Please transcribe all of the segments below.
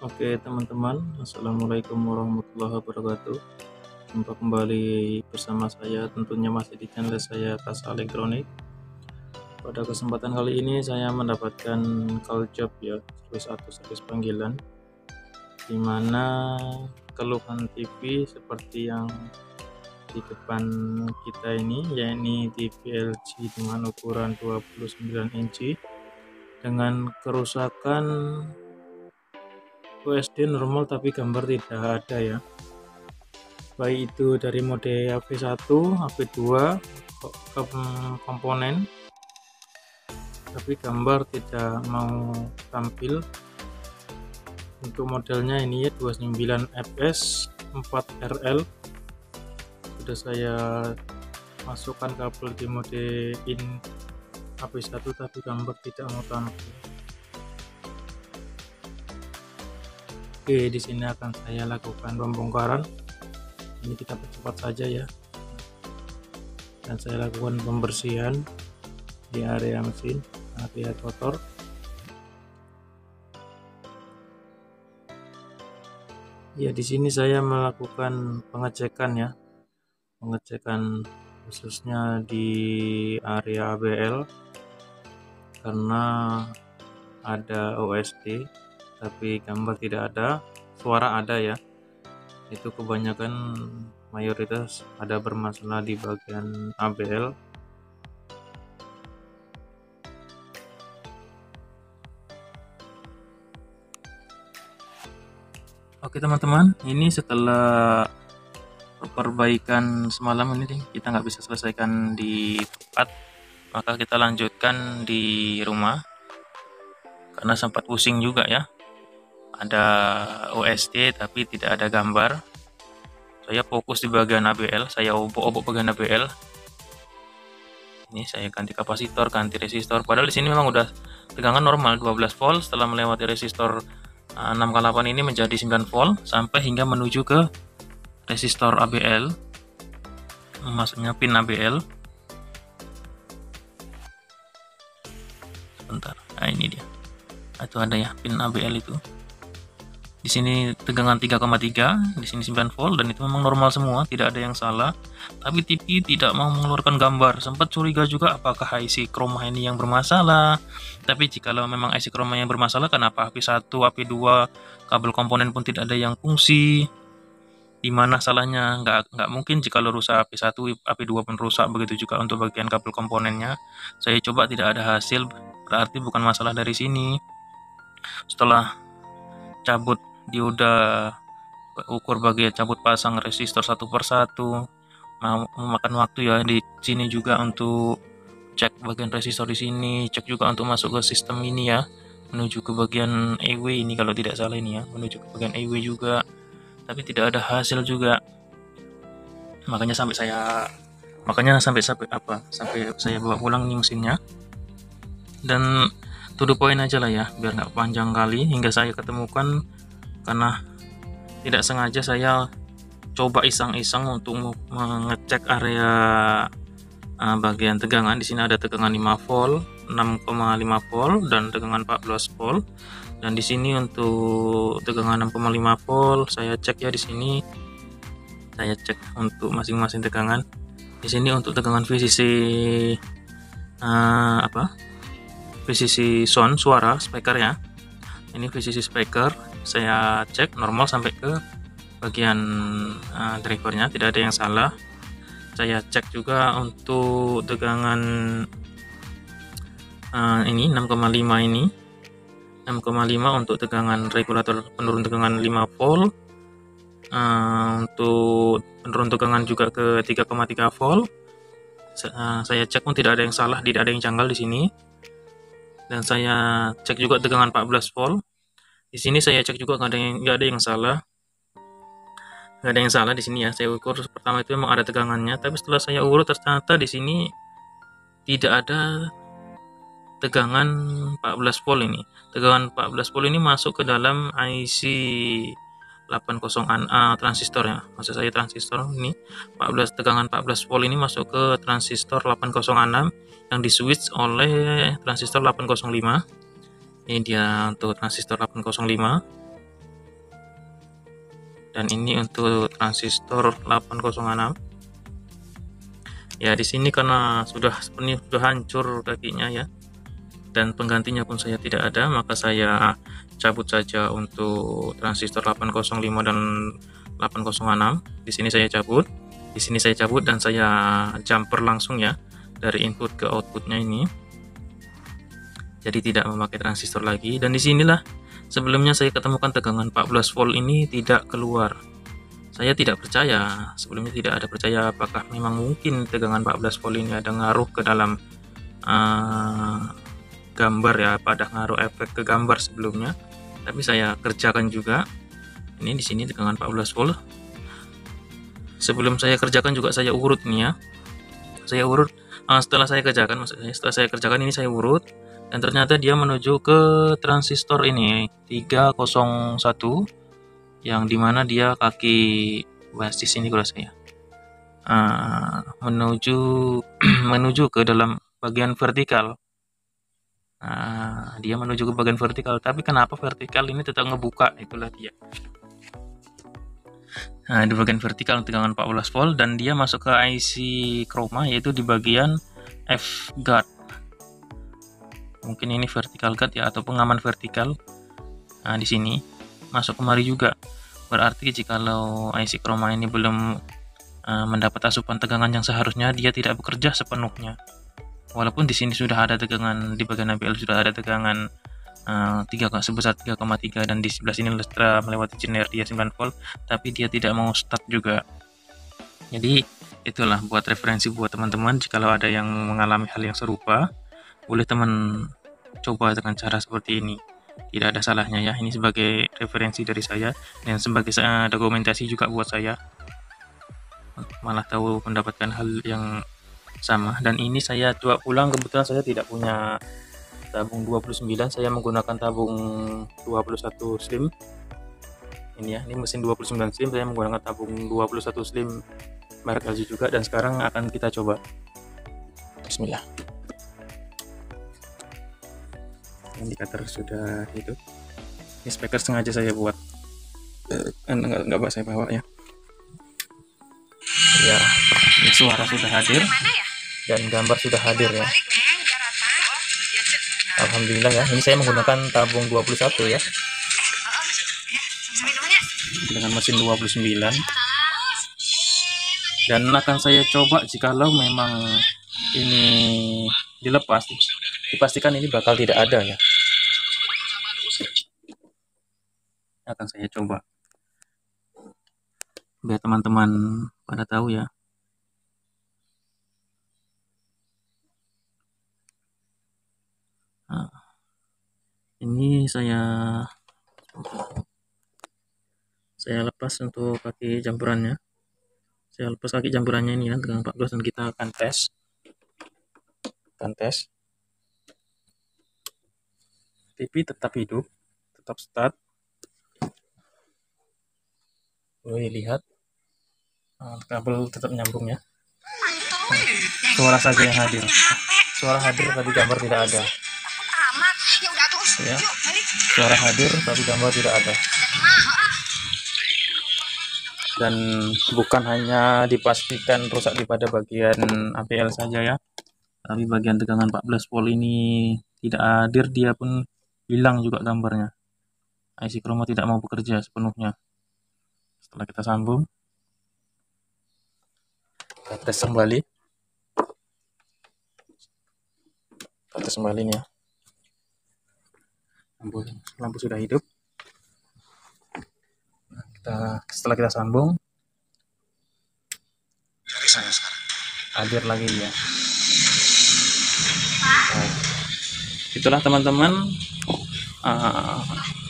Oke teman-teman, Assalamualaikum warahmatullahi wabarakatuh. Jumpa kembali bersama saya, tentunya masih di channel saya Kasa Elektronik. Pada kesempatan kali ini saya mendapatkan call job ya, servis panggilan, dimana keluhan TV seperti yang di depan kita ini, yakni TV LG dengan ukuran 29 inci dengan kerusakan USD normal tapi gambar tidak ada ya, baik itu dari mode AP1, AP2 komponen, tapi gambar tidak mau tampil. Untuk modelnya ini ya 29FS 4RL. Sudah saya masukkan kabel di mode in AP1 tapi gambar tidak mau tampil. Oke, di sini akan saya lakukan pembongkaran. Ini kita percepat saja ya. Dan saya lakukan pembersihan di area mesin, area kotor. Ya, di sini saya melakukan pengecekan ya. Pengecekan khususnya di area ABL karena ada OSD tapi gambar tidak ada, suara ada ya. Itu kebanyakan mayoritas ada bermasalah di bagian ABL. Oke teman-teman, ini setelah perbaikan semalam ini kita nggak bisa selesaikan di tempat, maka kita lanjutkan di rumah karena sempat pusing juga ya. Ada OSD tapi tidak ada gambar. Saya fokus di bagian ABL, saya obok-obok bagian ABL. Ini saya ganti kapasitor, ganti resistor. Padahal di sini memang udah tegangan normal 12 volt, setelah melewati resistor 6K8 ini menjadi 9 volt sampai hingga menuju ke resistor ABL. Maksudnya pin ABL. Sebentar. Nah, ini dia. Itu ada ya pin ABL itu. Di sini tegangan 3,3, di sini 9 volt dan itu memang normal semua, tidak ada yang salah. Tapi TV tidak mau mengeluarkan gambar. Sempat curiga juga apakah IC chroma ini yang bermasalah. Tapi jikalau memang IC chroma yang bermasalah, kenapa AP1, AP2 kabel komponen pun tidak ada yang fungsi? Di mana salahnya? Nggak mungkin jikalau rusak AP1, AP2 pun rusak, begitu juga untuk bagian kabel komponennya. Saya coba tidak ada hasil, berarti bukan masalah dari sini. Setelah cabut dioda, ukur bagian cabut pasang resistor satu persatu, memakan waktu ya. Di sini juga untuk cek bagian resistor, di sini cek juga untuk masuk ke sistem ini ya, menuju ke bagian EW ini kalau tidak salah ini ya, menuju ke bagian EW juga, tapi tidak ada hasil juga. Makanya sampai saya bawa pulang nih mesinnya. Dan to the point aja lah ya, biar nggak panjang kali, hingga saya ketemukan karena tidak sengaja saya coba iseng-iseng untuk mengecek area bagian tegangan. Di sini ada tegangan 5 volt, 6,5 volt dan tegangan 14 volt. Dan di sini untuk tegangan 6,5 volt saya cek ya, di sini saya cek untuk masing-masing tegangan. Di sini untuk tegangan VCC VCC sound, suara speaker ya. Ini VCC speaker saya cek normal sampai ke bagian drivernya, tidak ada yang salah. Saya cek juga untuk tegangan ini 6,5 ini 6,5 untuk tegangan regulator penurun tegangan 5 volt. Untuk penurun tegangan juga ke 3,3 volt. Saya cek pun tidak ada yang salah, tidak ada yang janggal di sini. Dan saya cek juga tegangan 14 volt. Di sini saya cek juga nggak ada yang salah. Nggak ada yang salah di sini ya. Saya ukur pertama itu memang ada tegangannya, tapi setelah saya urut ternyata di sini tidak ada tegangan 14 volt ini. Tegangan 14 volt ini masuk ke dalam IC 80A transistor ya. Maksud saya transistor ini 14, tegangan 14 volt ini masuk ke transistor 806 yang di switch oleh transistor 805. Ini dia untuk transistor 805. dan ini untuk transistor 806. Ya, di sini karena sudah hancur kakinya ya, dan penggantinya pun saya tidak ada, maka saya cabut saja untuk transistor 805 dan 806. Di sini saya cabut, dan saya jumper langsung ya dari input ke outputnya ini. Jadi tidak memakai transistor lagi, dan disinilah sebelumnya saya ketemukan tegangan 14 volt ini tidak keluar. Saya tidak percaya, sebelumnya tidak ada percaya apakah memang mungkin tegangan 14 volt ini ada ngaruh ke dalam gambar ya, pada ngaruh efek ke gambar sebelumnya. Tapi saya kerjakan juga. Ini di sini tegangan 14 volt. Sebelum saya kerjakan juga saya urut nih ya. Saya urut setelah saya kerjakan ini saya urut, dan ternyata dia menuju ke transistor ini 301, yang dimana dia kaki basis ini kalau saya menuju menuju ke dalam bagian vertikal. Dia menuju ke bagian vertikal, tapi kenapa vertikal ini tetap ngebuka, itulah dia. Di bagian vertikal tegangan 14 volt, dan dia masuk ke IC chroma, yaitu di bagian F guard. Mungkin ini vertical guard ya, atau pengaman vertikal. Di sini masuk kemari juga. Berarti jikalau IC chroma ini belum mendapat asupan tegangan yang seharusnya, dia tidak bekerja sepenuhnya. Walaupun di sini sudah ada tegangan, di bagian ABL sudah ada tegangan sebesar 3,3, dan di sebelah sini setelah melewati jener dia 9 volt, tapi dia tidak mau start juga. Jadi itulah buat referensi buat teman-teman, jikalau ada yang mengalami hal yang serupa, boleh teman coba dengan cara seperti ini. Tidak ada salahnya ya, ini sebagai referensi dari saya dan sebagai dokumentasi juga buat saya, malah tahu mendapatkan hal yang sama. Dan ini saya coba pulang, kebetulan saya tidak punya tabung 29, saya menggunakan tabung 21 slim ini ya. Ini mesin 29 slim, saya menggunakan tabung 21 slim merek LG juga, dan sekarang akan kita coba. Bismillah. Indikator sudah hidup. Ini speaker sengaja saya buat enggak saya bawa ya. Ya, suara sudah hadir dan gambar sudah hadir ya. Alhamdulillah ya. Ini saya menggunakan tabung 21 ya, dengan mesin 29, dan akan saya coba jikalau memang ini dilepas, dipastikan ini bakal tidak ada ya. Akan saya coba biar teman-teman pada tahu ya. Ini saya lepas untuk kaki campurannya. Saya lepas kaki campurannya ini ya dengan 14, dan kita akan tes. TV tetap hidup, tetap start. Boleh lihat kabel tetap nyambung ya. Suara saja yang hadir. Suara hadir tapi gambar tidak ada. Ya, suara hadir tapi gambar tidak ada. Dan bukan hanya dipastikan rusak pada bagian APL saja ya, tapi bagian tegangan 14 volt ini tidak hadir, dia pun hilang juga gambarnya. IC chroma tidak mau bekerja sepenuhnya. Setelah kita sambung, kita tes kembali. Nih ya. Lampu sudah hidup. Setelah kita sambung, hadir lagi ya. Itulah teman-teman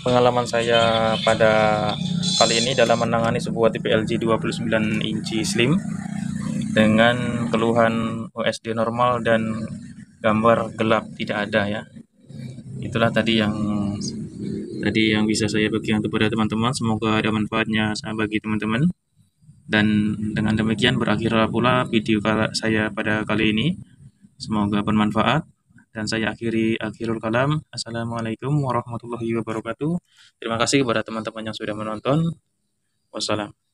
pengalaman saya pada kali ini dalam menangani sebuah TV LG 29 inci slim dengan keluhan OSD normal dan gambar gelap tidak ada ya. Itulah tadi yang bisa saya bagikan kepada teman-teman. Semoga ada manfaatnya bagi teman-teman, dan dengan demikian berakhirlah pula video saya pada kali ini. Semoga bermanfaat, dan saya akhirul kalam. Assalamualaikum warahmatullahi wabarakatuh. Terima kasih kepada teman-teman yang sudah menonton. Wassalam.